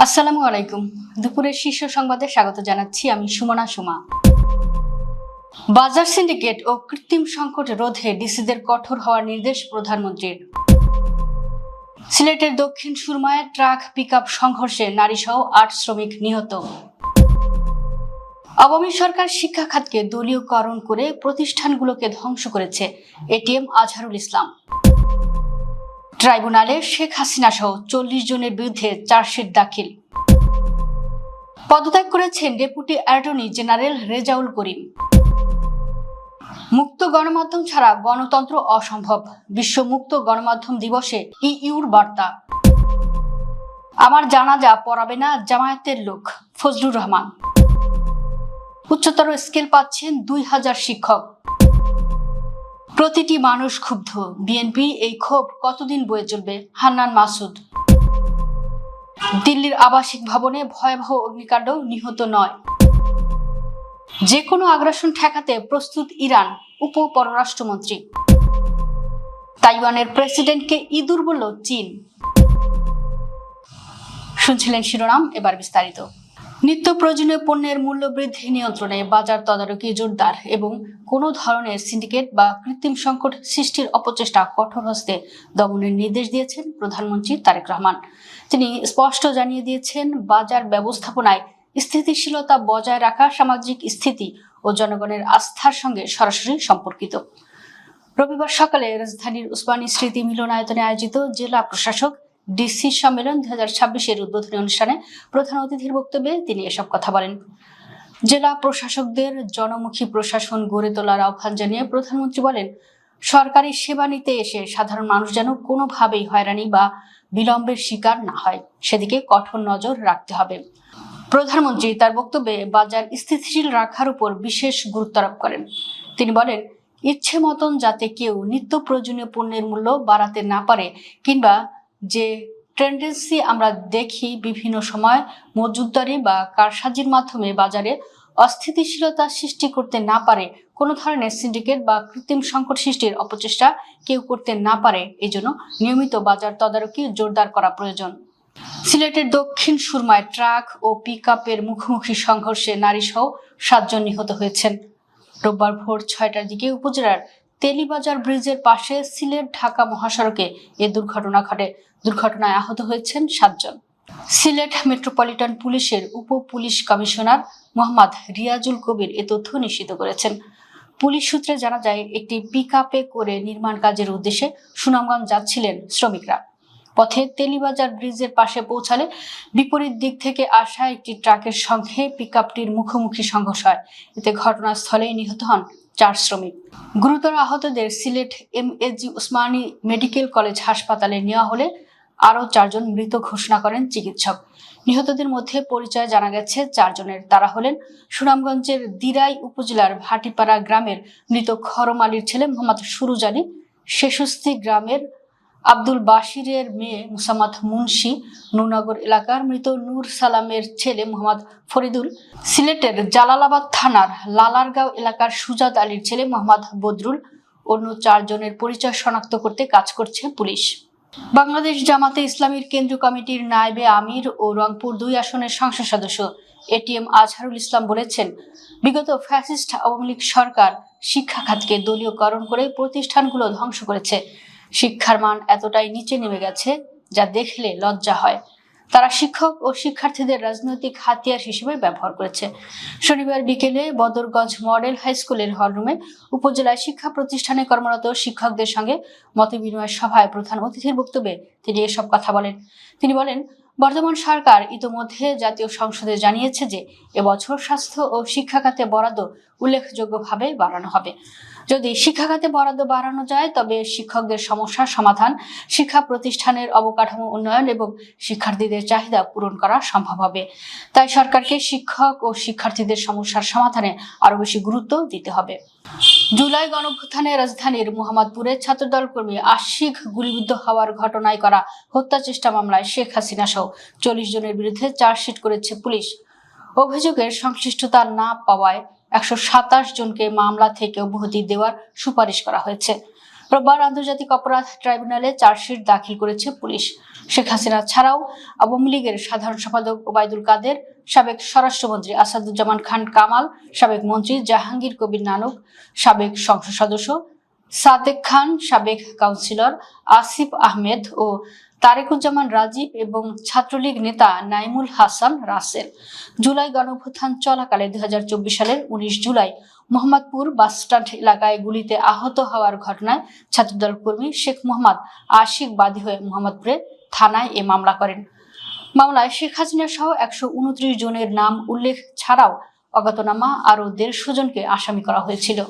আসসালামু আলাইকুম। দুপুরের শীর্ষ সংবাদে স্বাগত জানাচ্ছি আমি সুমনা সুমা। বাজার সিন্ডিকেট ও কৃত্রিম সংকট রোধে ডিসিদের কঠোর হওয়ার নির্দেশ প্রধানমন্ত্রীর। সিলেটের দক্ষিণ সুরমায় ট্রাক পিকআপ সংঘর্ষে নারীসহ ৮ শ্রমিক নিহত। আওয়ামী সরকার শিক্ষা খাতকে দলীয়করণ করে প্রতিষ্ঠানগুলোকে ধ্বংস করেছে, এটিএম আজহারুল ইসলাম। ট্রাইব্যুনালে শেখ হাসিনা সহ ৪০ জনের বিরুদ্ধে চার্জশিট দাখিল। পদত্যাগ করেছেন deputy attorney general Rezaul Karim. মুক্ত গণমাধ্যম ছাড়া গণতন্ত্র অসম্ভব, বিশ্ব মুক্ত গণমাধ্যম দিবসে ইইউর বার্তা। আমার জানাজা পড়াবে না জামায়াতের লোক, ফজলুর রহমান। উচ্চতর স্কেল পাচ্ছেন ২০০০ শিক্ষক। প্রতিটি মানুষ ক্ষুব্ধ, বিএনপি এই ক্ষোভ কতদিন বয়ে চলবে, হান্নান মাসুদ। দিল্লির আবাসিক ভবনে ভয়াবহ অগ্নিকাণ্ড, নিহত ৯। যে কোনো আগ্রাসন ঠেকাতে প্রস্তুত ইরান, উপ পররাষ্ট্রমন্ত্রী। তাইওয়ানের প্রেসিডেন্টকে ইঁদুর বলল চীন। শুনছিলেন শিরোনাম, এবার বিস্তারিত। নিত্য প্রয়োজনীয় পণ্যের মূল্য বৃদ্ধি নিয়ন্ত্রণে বাজার তদারকি জোরদার এবং কোনো ধরনের সিন্ডিকেট বা কৃত্রিম সংকট সৃষ্টির অপচেষ্টা কঠোর হস্তে দমনের নির্দেশ দিয়েছেন প্রধানমন্ত্রী তারেক রহমান। তিনি স্পষ্ট জানিয়ে দিয়েছেন, বাজার ব্যবস্থাপনায় স্থিতিশীলতা বজায় রাখা সামাজিক স্থিতি ও জনগণের আস্থার সঙ্গে সরাসরি সম্পর্কিত। রবিবার সকালে রাজধানীর উসমানী স্মৃতি মিলনায়তনে আয়োজিত জেলা প্রশাসক ডিসি সম্মেলন ২০২৬-এর উদ্বোধনী অনুষ্ঠানে প্রধান অতিথির বক্তব্যে তিনি এসব কথা বলেন। জেলা প্রশাসকদের জনমুখী প্রশাসন গড়ে তোলার আহ্বান জানিয়ে প্রধানমন্ত্রী বলেন, সরকারি সেবা নিতে এসে সাধারণ মানুষ যেন কোনোভাবেই হয়রানি বা বিলম্বের শিকার না হয়, সেদিকে কঠোর নজর রাখতে হবে। প্রধানমন্ত্রী তার বক্তব্যে বাজার স্থিতিশীল রাখার উপর বিশেষ গুরুত্ব আরোপ করেন। তিনি বলেন, ইচ্ছে মতন যাতে কেউ নিত্য প্রয়োজনীয় পণ্যের মূল্য বাড়াতে না পারে কিংবা যে টেন্ডেন্সি আমরা দেখি বিভিন্ন সময় মজুতদারি বা কারসাজির মাধ্যমে বাজারে অস্থিতিশীলতা সৃষ্টি করতে না পারে, কোনো ধরনের সিন্ডিকেট বা কৃত্রিম সংকট সৃষ্টির অপচেষ্টা কেউ করতে না পারে, এই জন্য নিয়মিত বাজার তদারকি জোরদার করা প্রয়োজন। সিলেটের দক্ষিণ সুরমায় ট্রাক ও পিকআপের মুখোমুখি সংঘর্ষে নারীসহ ৭ জন নিহত হয়েছেন। রোববার ভোর ৬টার দিকে উপজেলার তেলিবাজার ব্রিজের পাশে সিলেট ঢাকা মহাসড়কে এ দুর্ঘটনা ঘটে। দুর্ঘটনায় আহত হয়েছেন ৭ জন। সিলেট মেট্রোপলিটন পুলিশের উপ পুলিশ কমিশনার মোহাম্মদ রিয়াজুল কবির এ তথ্য নিশ্চিত করেছেন। পুলিশ সূত্রে জানা যায়, একটি পিকআপে করে নির্মাণ কাজের উদ্দেশ্যে সুনামগঞ্জ যাচ্ছিলেন শ্রমিকরা। পথে তেলিবাজার ব্রিজের পাশে পৌঁছালে বিপরীত দিক থেকে আসা একটি ট্রাকের সঙ্গে পিকআপটির মুখোমুখি সংঘর্ষ হয়। এতে ঘটনাস্থলেই নিহত হন ৪ শ্রমিক। গুরুতর আহতদের Sylhet MAG Usmani medical college হাসপাতালে নেওয়া হলে আরও ৪ জন মৃত ঘোষণা করেন চিকিৎসক। নিহতদের মধ্যে পরিচয় জানা গেছে ৪ জনের। তারা হলেন সুনামগঞ্জের দিরাই উপজেলার ভাটিপাড়া গ্রামের মৃত খরম আলীর ছেলে মোহাম্মদ সুরুজ আলী, শেষুস্তি গ্রামের আব্দুল বাশিরের মেয়ে মুসাম্মাদ মুন্সি, নূরনগর এলাকার মৃত নূর সালামের ছেলে মোহাম্মদ ফরিদুল, সিলেটের জালালাবাদ থানার লালারগাঁও এলাকার সুজাত আলীর ছেলে মোহাম্মদ বদরুল। অন্য ৪ জনের পরিচয় শনাক্ত করতে কাজ করছে পুলিশ। বাংলাদেশ জামাতে ইসলামীর কেন্দ্রীয় কমিটির নায়েবে আমির ও রংপুর ২ আসনের সংসদ সদস্য এটিএম আজহারুল ইসলাম বলেছেন, বিগত ফ্যাসিস্ট আওয়ামী লীগ সরকার শিক্ষা খাতকে দলীয়করণ করে প্রতিষ্ঠানগুলো ধ্বংস করেছে। শিক্ষার মান এতটাই নিচে নেমে গেছে যা দেখলে লজ্জা হয়। তারা শিক্ষক ও শিক্ষার্থীদের রাজনৈতিক হাতিয়ার হিসেবে ব্যবহার করেছে। শনিবার বিকেলে বদরগঞ্জ মডেল হাই স্কুলের হলরুমে উপজেলায় শিক্ষা প্রতিষ্ঠানে কর্মরত শিক্ষকদের সঙ্গে মতবিনিময় সভায় প্রধান অতিথির বক্তব্যে তিনি এসব কথা বলেন। তিনি বলেন, বর্তমান সরকার ইতোমধ্যে জাতীয় সংসদে জানিয়েছে যে এবছর স্বাস্থ্য ও শিক্ষা খাতে বরাদ্দ উল্লেখযোগ্যভাবে বাড়ানো হবে। যদি শিক্ষা খাতে বরাদ্দ বাড়ানো যায় তবে শিক্ষকদের সমস্যার সমাধান, শিক্ষা প্রতিষ্ঠানের অবকাঠামো উন্নয়ন এবং শিক্ষার্থীদের চাহিদা পূরণ করা সম্ভব হবে। তাই সরকারকে শিক্ষক ও শিক্ষার্থীদের সমস্যার সমাধানে আরো বেশি গুরুত্ব দিতে হবে। জুলাই গণঅভ্যুত্থানে রাজধানীর মোহাম্মদপুরে ছাত্রদল কর্মী আশিক গুলিবিদ্ধ হওয়ার ঘটনায় করা হত্যা চেষ্টা মামলায় শেখ হাসিনা সহ ৪০ জনের বিরুদ্ধে চার্জশিট করেছে পুলিশ। অভিযোগের সংশ্লিষ্টতা না পাওয়ায় ১২৭ জনকে মামলা থেকে অব্যাহতি দেওয়ার সুপারিশ করা হয়েছে। রোববার আন্তর্জাতিক অপরাধ ট্রাইব্যুনালে চার্জশিট দাখিল করেছে পুলিশ। শেখ হাসিনা ছাড়াও আওয়ামী লীগের সাধারণ সম্পাদক ওবায়দুল কাদের, সাবেক স্বরাষ্ট্রমন্ত্রী আসাদুজ্জামান খান কামাল, সাবেক মন্ত্রী জাহাঙ্গীর কবির নানক, সাবেক সংসদ সদস্য সাদেক খান, সাবেক কাউন্সিলর আসিফ আহমেদ ও তারেকুজ্জামান রাজীব এবং ছাত্রলীগ নেতা নাইমুল হাসান রাসেল জুলাই গণঅভ্যুত্থান চলাকালে 2024 সালের 19 জুলাই মোহাম্মদপুর বাসস্ট্যান্ড এলাকায় গুলিতে আহত হওয়ার ঘটনায় ছাত্রদল কর্মী শেখ মোহাম্মদ আশিক বাদী হয়ে মোহাম্মদপুরে থানায় এ মামলা করেন। মামলায় শেখ হাসিনা সহ 129 জনের নাম উল্লেখ ছাড়াও অজ্ঞাতনামা আরও 150 জনকে আসামি করা হয়েছিল।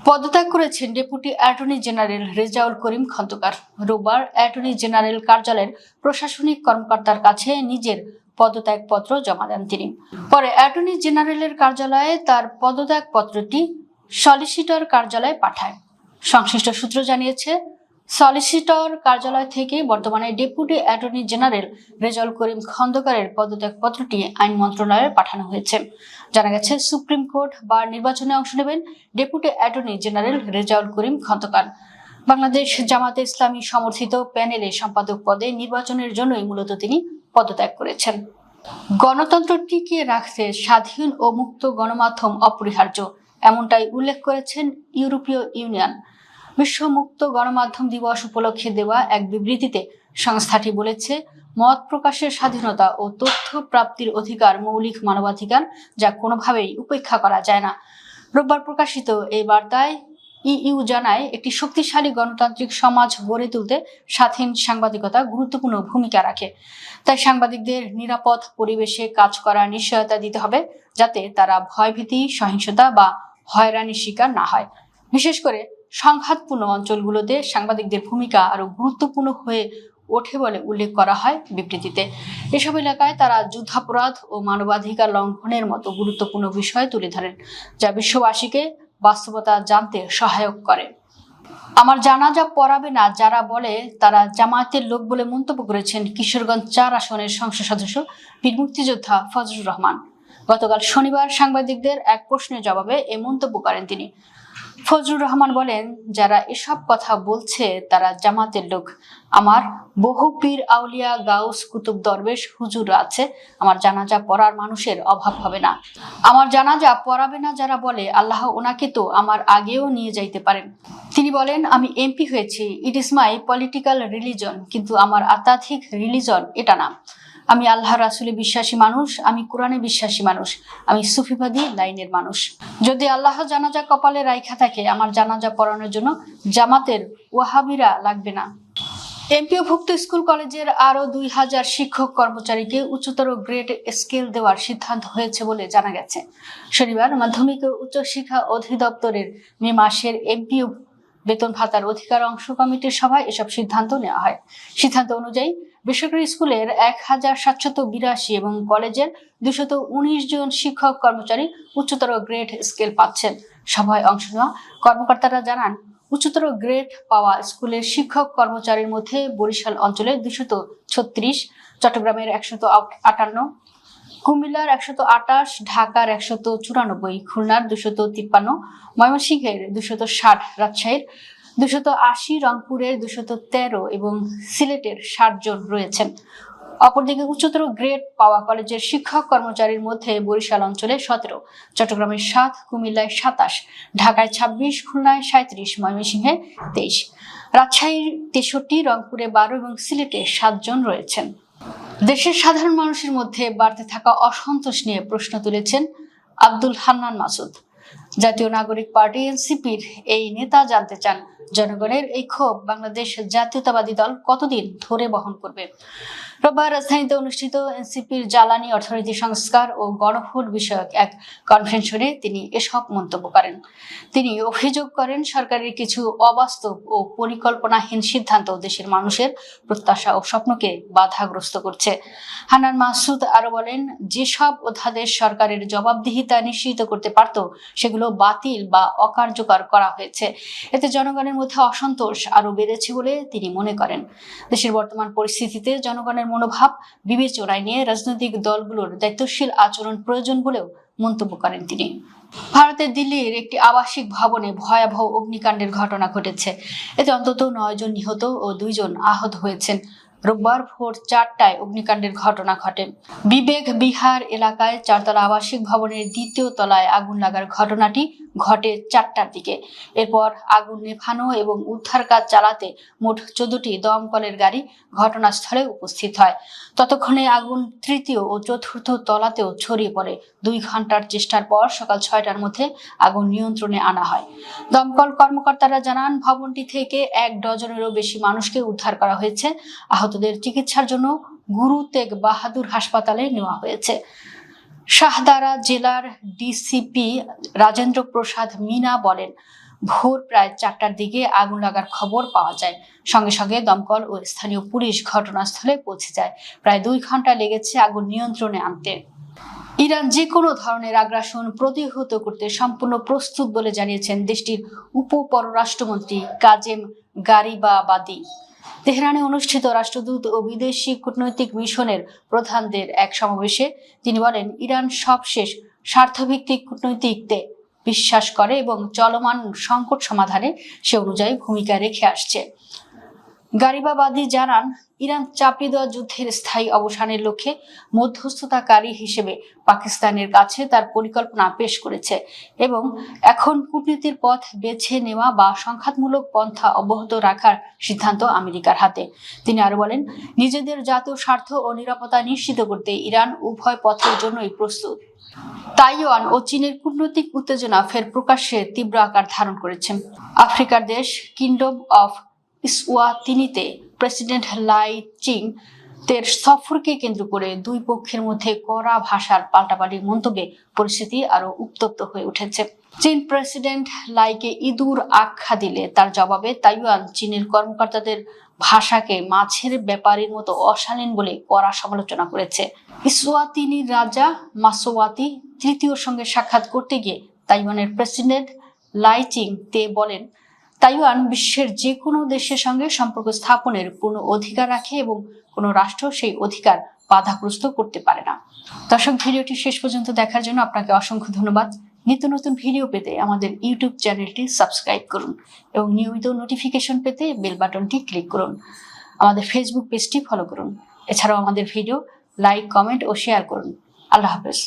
পদত্যাগ করেছেন deputy attorney general Rezaul Karim Khandakar. রোববার অ্যাটর্নি জেনারেল কার্যালয়ের প্রশাসনিক কর্মকর্তার কাছে নিজের পদত্যাগপত্র জমা দেন তিনি। পরে অ্যাটর্নি জেনারেলের কার্যালয়ে তার পদত্যাগপত্রটি সলিসিটর কার্যালয়ে পাঠায়। সংশ্লিষ্ট সূত্র জানিয়েছে, সলিসিটর কার্যালয় থেকে বর্তমানে deputy attorney general Rezaul Karim খন্দকারের পদত্যাগপত্রটি আইন মন্ত্রণালয়ে পাঠানো হয়েছে। জানা গেছে, সুপ্রিম কোর্ট বার নির্বাচনে অংশ নেবেন deputy attorney general Rezaul Karim Khandakar. Bangladesh জামাতে ইসলামী সমর্থিত প্যানেলে সম্পাদক পদে নির্বাচনের জন্যই মূলত তিনি পদত্যাগ করেছেন। গণতন্ত্র টিকিয়ে রাখতে স্বাধীন ও মুক্ত গণমাধ্যম অপরিহার্য, এমনটাই উল্লেখ করেছেন ইউরোপীয় ইউনিয়ন। বিশ্ব মুক্ত গণমাধ্যম দিবস উপলক্ষে দেওয়া এক বিবৃতিতে সংস্থাটি বলেছে, মত প্রকাশের স্বাধীনতা ও তথ্য প্রাপ্তির অধিকার মৌলিক মানবাধিকার, যা কোনোভাবেই উপেক্ষা করা যায় না। রোববার প্রকাশিত এই বার্তায় ইইউ জানায়, একটি শক্তিশালী গণতান্ত্রিক সমাজ গড়ে তুলতে স্বাধীন সাংবাদিকতা গুরুত্বপূর্ণ ভূমিকা রাখে। তাই সাংবাদিকদের নিরাপদ পরিবেশে কাজ করার নিশ্চয়তা দিতে হবে, যাতে তারা ভয়ভীতি, সহিংসতা বা হয়রানির শিকার না হয়। বিশেষ করে সংঘাতপূর্ণ অঞ্চলগুলোতে সাংবাদিকদের ভূমিকা আরো গুরুত্বপূর্ণ হয়ে ওঠে বলে উল্লেখ করা হয় বিবৃতিতে। এসব এলাকায় তারা যুদ্ধাপরাধ ও মানবাধিকার লঙ্ঘনের মতো গুরুত্বপূর্ণ বিষয় তুলে ধরেন, যা বিশ্ববাসীকে বাস্তবতা জানতে সহায়ক করে। আমার জানাজা পড়াবে না যারা বলে তারা জামায়াতের লোক বলে মন্তব্য করেছেন কিশোরগঞ্জ 4 আসনের সংসদ সদস্য বীর মুক্তিযোদ্ধা ফজলুর রহমান। গতকাল শনিবার সাংবাদিকদের এক প্রশ্নের জবাবে এ মন্তব্য করেন তিনি। ফজলুর রহমান বলেন, যারা এসব কথা বলছে তারা জামাতের লোক। আমার বহু পীর, আউলিয়া, গাউস, কুতুব, দরবেশ, হুজুর আছে। আমার জানাজা পড়ার মানুষের অভাব হবে না। আমার জানাজা পড়াবে না যারা বলে আল্লাহ ওনাকে তো আমার আগেও নিয়ে যাইতে পারেন। তিনি বলেন, আমি এমপি হয়েছি, it is my political religion, কিন্তু আমার আধ্যাত্মিক রিলিজন এটা না। আমি আল্লাহ রাসূলে বিশ্বাসী মানুষ, আমি কোরআনে বিশ্বাসী মানুষ, আমি সুফিবাদী লাইনের মানুষ। যদি আল্লাহ জানাজা কপালে রাইখা থাকে, আমার জানাজা পড়ানোর জন্য জামাতের ওয়াহাবিরা লাগবে না। এমপিওভুক্ত স্কুল কলেজের আরো 2000 শিক্ষক কর্মচারীকে উচ্চতর গ্রেড স্কেল দেওয়ার সিদ্ধান্ত হয়েছে বলে জানা গেছে। শনিবার মাধ্যমিক ও উচ্চশিক্ষা অধিদপ্তরের মে মাসের এমপিও বেতন ভাতার অধিকার অংশ কমিটির সভায় এসব সিদ্ধান্ত নেওয়া হয়। সিদ্ধান্ত অনুযায়ী বেসরকারি স্কুলের 1782 এবং কলেজের 219 জন শিক্ষক কর্মচারী উচ্চতর গ্রেড স্কেল পাচ্ছেন। সভায় অংশ নেওয়া কর্মকর্তারা জানান, উচ্চতর গ্রেড পাওয়া স্কুলের শিক্ষক কর্মচারীর মধ্যে বরিশাল অঞ্চলের 236, চট্টগ্রামের 158, কুমিল্লার 128, ঢাকার 194, খুলনার 253, ময়মনসিংহের 260, রাজশাহীর 280, রংপুরের 213 এবং সিলেটের 60 জন রয়েছেন। অপরদিকে উচ্চতর গ্রেড পাওয়া কলেজের শিক্ষক কর্মচারীর মধ্যে বরিশাল অঞ্চলে 17, চট্টগ্রামের 7, কুমিল্লায় 27, ঢাকায় 26, খুলনায় 37, ময়মনসিংহে 23, রাজশাহীর 63, রংপুরে 12 এবং সিলেটে 7 জন রয়েছেন। দেশের সাধারণ মানুষের মধ্যে বাড়তে থাকা অসন্তোষ নিয়ে প্রশ্ন তুলেছেন আব্দুল হান্নান মাসুদ। জাতীয় নাগরিক পার্টি এনসিপির এই নেতা জানতে চান, জনগণের এই ক্ষোভ বাংলাদেশ জাতীয়তাবাদী দল কতদিন ধরে বহন করবে। রোববার রাজধানীতে অনুষ্ঠিত এনসিপির জ্বালানি, অর্থনীতি সংস্কার ও গণভোট বিষয়ক এক কনভেনশনে তিনি এসব মন্তব্য করেন। তিনি অভিযোগ করেন, সরকারের কিছু অবাস্তব ও পরিকল্পনাহীন সিদ্ধান্ত দেশের মানুষের প্রত্যাশা ও স্বপ্নকে বাধাগ্রস্ত করছে। হান্নান মাসুদ আরো বলেন, যেসব অধ্যাদেশ সরকারের জবাবদিহিতা নিশ্চিত করতে পারত সেগুলো বাতিল বা অকার্যকর করা হয়েছে। এতে জনগণের মধ্যে অসন্তোষ আরো বেড়েছে বলে তিনি মনে করেন। দেশের বর্তমান পরিস্থিতিতে জনগণের মনোভাব বিবেচনায় নিয়ে রাজনৈতিক দলগুলোর দায়িত্বশীল আচরণ প্রয়োজন বলেও মন্তব্য করেন তিনি। ভারতের দিল্লির একটি আবাসিক ভবনে ভয়াবহ অগ্নিকাণ্ডের ঘটনা ঘটেছে। এতে অন্তত 9 জন নিহত ও 2 জন আহত হয়েছেন। রোববার ভোর 4টায় অগ্নিকাণ্ডের ঘটনা ঘটে। বিবেক বিহার এলাকায় 4তলা আবাসিক ভবনের 2য় তলায় আগুন লাগার ঘটনাটি ঘটে 4টার দিকে। এরপর আগুন নেভানো এবং উদ্ধার কাজ চালাতে মোট 14টি দমকলের গাড়ি ঘটনাস্থলে উপস্থিত হয়। ততক্ষণে আগুন 3য় ও 4র্থ তলাতেও ছড়িয়ে পড়ে। 2 ঘন্টার চেষ্টার পর সকাল 6টার মধ্যে আগুন নিয়ন্ত্রণে আনা হয়। দমকল কর্মকর্তারা জানান, ভবনটি থেকে 1 ডজনেরও বেশি মানুষকে উদ্ধার করা হয়েছে। আহতদের চিকিৎসার জন্য গুরু তেগ বাহাদুর হাসপাতালে নেওয়া হয়েছে। শাহদারা জেলার ডিসিপি রাজেন্দ্র প্রসাদ মিনা বলেন, ভোর প্রায় 4টার দিকে আগুন লাগার খবর পাওয়া যায়। সঙ্গে সঙ্গে দমকল ও স্থানীয় পুলিশ ঘটনাস্থলে পৌঁছে যায়। প্রায় 2 ঘন্টা লেগেছে আগুন নিয়ন্ত্রণে আনতে। ইরান যে কোনো ধরনের আগ্রাসন প্রতিহত করতে সম্পূর্ণ প্রস্তুত বলে জানিয়েছেন দেশটির উপপররাষ্ট্রমন্ত্রী কাজেম গারিবাবাদি। তেহরানে অনুষ্ঠিত রাষ্ট্রদূত ও বিদেশি কূটনৈতিক মিশনের প্রধানদের এক সমাবেশে তিনি বলেন, ইরান সবশেষ স্বার্থভিত্তিক কূটনৈতিকতে বিশ্বাস করে এবং চলমান সংকট সমাধানে সে অনুযায়ী ভূমিকা রেখে আসছে। গারিবাবাদি জানান, ইরান চাপিয়ে দেওয়া যুদ্ধের স্থায়ী অবসানের লক্ষ্যে মধ্যস্থতাকারী হিসেবে পাকিস্তানের কাছে তার পরিকল্পনা পেশ করেছে এবং এখন কূটনীতির পথ বেছে নেওয়া বা সংঘাতমূলক পন্থা অব্যাহত রাখার সিদ্ধান্ত আমেরিকার হাতে। তিনি আরো বলেন, নিজেদের জাতীয় স্বার্থ ও নিরাপত্তা নিশ্চিত করতে ইরান উভয় পথের জন্যই প্রস্তুত। তাইওয়ান ও চীনের কূটনৈতিক উত্তেজনা ফের প্রকাশ্যে তীব্র আকার ধারণ করেছে। আফ্রিকার দেশ কিংডম অফ ইসওয়াতিনিতে প্রেসিডেন্ট লাই চিং তের সফরকে কেন্দ্র করে 2 পক্ষের মধ্যে কড়া ভাষার পাল্টাপাল্টি মন্তব্যে পরিস্থিতি আরো উত্তপ্ত হয়ে উঠেছে। চীন প্রেসিডেন্ট লাইকে ইঁদুর আখ্যা দিলে তার জবাবে তাইওয়ান চীনের কর্মকর্তাদের ভাষাকে মাছের ব্যাপারীর মতো অশালীন বলে কড়া সমালোচনা করেছে। ইসওয়াতিনির রাজা মাসোয়াতি তৃতীয়র সঙ্গে সাক্ষাৎ করতে গিয়ে তাইওয়ানের প্রেসিডেন্ট লাই চিং তে বলেন, তাইওয়ান বিশ্বের যে কোনো দেশের সঙ্গে সম্পর্ক স্থাপনের পূর্ণ অধিকার রাখে এবং কোনো রাষ্ট্র সেই অধিকার বাধাগ্রস্ত করতে পারে না। দর্শক, ভিডিওটি শেষ পর্যন্ত দেখার জন্য আপনাকে অসংখ্য ধন্যবাদ। নিত্য নতুন ভিডিও পেতে আমাদের ইউটিউব চ্যানেলটি সাবস্ক্রাইব করুন এবং নিয়মিত নোটিফিকেশন পেতে বেল বাটনটি ক্লিক করুন। আমাদের ফেসবুক পেজটি ফলো করুন। এছাড়াও আমাদের ভিডিও লাইক, কমেন্ট ও শেয়ার করুন। আল্লাহ হাফেজ।